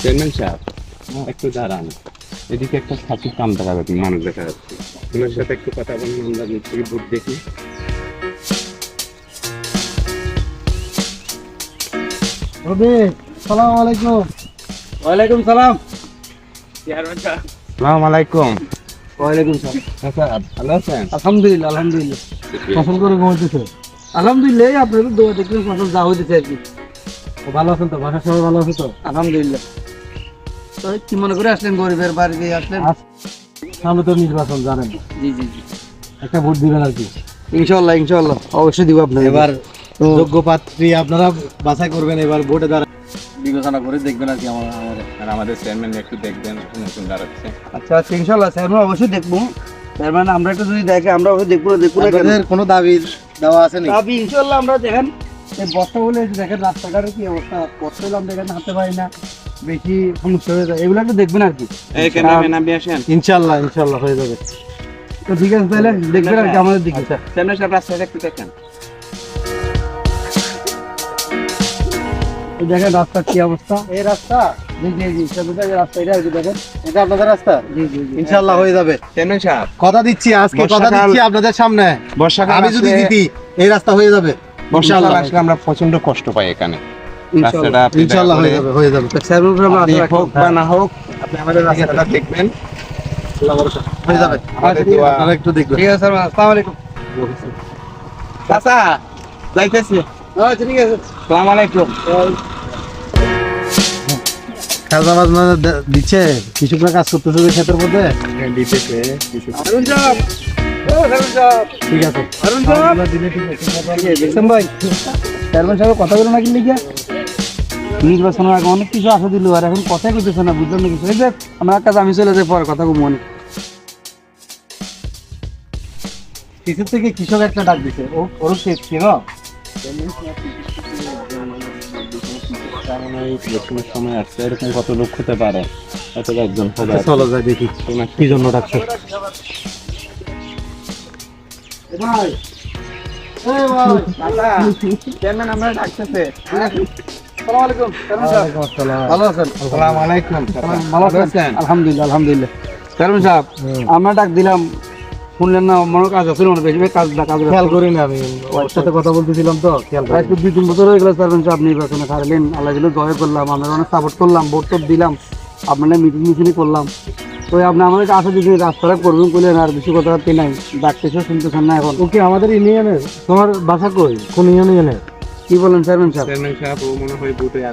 Chairman সাহেব একটু দাঁড়ান, এদিকে একটা ছাতির কাম দেখা যাচ্ছে, মানুষ দেখা যাচ্ছে, ওনার সাথে একটু কথা বলুন, আমরা নিশ্চয়ই ভোট দেখি। সালাম আলাইকুম। ওয়ালাইকুম সালাম। চেয়ারম্যান সাহেব আসসালামু আলাইকুম। ওয়ালাইকুম সালাম। ভালো আছেন? আলহামদুলিল্লাহ আলহামদুলিল্লাহ। ফসল করে ঘুমাইতেছে। আলহামদুলিল্লাহ আপনাদের দোয়া দেখলে ফসল যা হইতেছে আর কি। ভালো আছেন তো? বাসার সবাই ভালো আছে তো? আলহামদুলিল্লাহ। তো কি মনে করে আসলেন, গরিবের বাড়িতে আসলেন? সামনে তো নির্বাচন জানেন, জি জি জি, একটা ভোট দিবেন আর কি। ইনশাল্লাহ ইনশাল্লাহ অবশ্যই দিব আপনার। এবার তো যোগ্য প্রার্থী আপনারা বাছাই করবেন, এবার ভোটে দ্বারা বিবেচনা করে দেখবেন আর কি। আর আমাদের চেয়ারম্যান একটু দেখবেন, নতুন দাঁড়াচ্ছে। আচ্ছা আচ্ছা ইনশাল্লাহ স্যার আমরা অবশ্যই দেখবো। তার মানে আমরা একটু যদি দেখে আমরা অবশ্যই দেখবো না কেন? আপনাদের কোনো দাবি দেওয়া আছে নাকি? আপনি ইনশাল্লাহ আমরা দেখেন এই বর্ষা বলে দেখেন রাস্তাঘাটের কি অবস্থা, কষ্ট হলাম দেখেন, হাঁটতে পারি না, বেশি সমস্যা হয়ে যায়, এগুলো একটু দেখবেন আর কি। ইনশাল্লাহ ইনশাল্লাহ হয়ে যাবে। তো ঠিক আছে তাহলে দেখবেন আর কি আমাদের দিকে। চেয়ারম্যান সাহেব রাস্তাটা একটু দেখেন। এই দেখেন রাস্তার কি অবস্থা। এই রাস্তা, জি জি জি সব রাস্তা এটা আর কি দেখেন। এটা আপনাদের রাস্তা? জি জি জি ইনশাল্লাহ হয়ে যাবে। চেয়ারম্যান সাহেব কথা দিচ্ছি, আজকে কথা বর্ষাকাল- দিচ্ছি আপনাদের সামনে, বর্ষাকাল আমি যদি আসলে- জিতি এই রাস্তা হয়ে যাবে। বর্ষাকাল আসলে আমরা প্রচন্ড কষ্ট পাই এখানে। রাস্তাটা আপনি ইনশাল্লাহ দয়া হয়ে করে- যাবে, হয়ে যাবে। স্যার উপরে আমরা আপনি আশা রাখি। হোক বা না হোক, আপনি আমাদের রাস্তাটা দেখবেন। হয়ে যাবে। আমাদের দোয়া- আপনারা একটু দেখবেন। ঠিক আছে স্যার, আসসালামু আলাইকুম। চাচা, যাইতেছি। আচ্ছা ঠিক আছে। আসসালামু আলাইকুম। খাজনা বাজনা দিচ্ছে, কৃষকরা কাজ করতেছে যে ক্ষেতের মধ্যে। অরুণ সাহেব, ও অরুণ সাহেব, ঠিক আছে। অরুণ সাহেব। আপনারা দিলে ঠিক আছে। দেখছেন ভাই, চেয়ারম্যান সাহেব কথা বলে না কি লিখে নির্বাচনের আগে অনেক কিছু আশা দিল, আর এখন কথাই কইতেছে না, বুঝলাম না কিছু। এই যে আমরা একটা আমি চলে যাই পরে কথা কম মনে। কৃষক থেকে কৃষক একটা ডাক দিছে, ওর কে না? ইলেকশনের সময় আসছে, এরকম কত লোক হতে পারে, এত একজন হবে। চলো যাই দেখি কি জন্য ডাকছে। ভাই চেয়ারম্যান আমরা ডাকতেছে। আসসালামু আলাইকুম চেয়ারম্যান সাহেব, ওয়ালাইকুম আসসালাম। ভালো আছেন? আসসালামু আলাইকুম। ভালো আছেন? আলহামদুলিল্লাহ আলহামদুলিল্লাহ। চেয়ারম্যান সাহেব আমরা ডাক দিলাম, শুনলেন না? মনে কাজ আছে, মনে বেশি কাজ খেয়াল করি না আমি, ওর সাথে কথা বলতেছিলাম তো খেয়াল করি আজকে 2-3 বছর হয়ে গেল চেয়ারম্যান সাহেব নির্বাচনে হারলেন, আল্লাহ দিল জয় করলাম, আমরা অনেক সাপোর্ট করলাম, ভোট টোট দিলাম, আপনারা মিটিং মিছিল করলাম। তো আপনি আমাদেরকে আশা যদি রাস্তাটা করবেন করলেন, আর বেশি কথাবার্তা নাই, ডাকতেছেও শুনতেছেন না এখন। ওকে আমাদের ইউনিয়নের, তোমার বাসা কই, কোন ইউনিয়নের? কি বলেন চেয়ারম্যান সাহেব? চেয়ারম্যান সাহেব ও মনে হয় ভোটে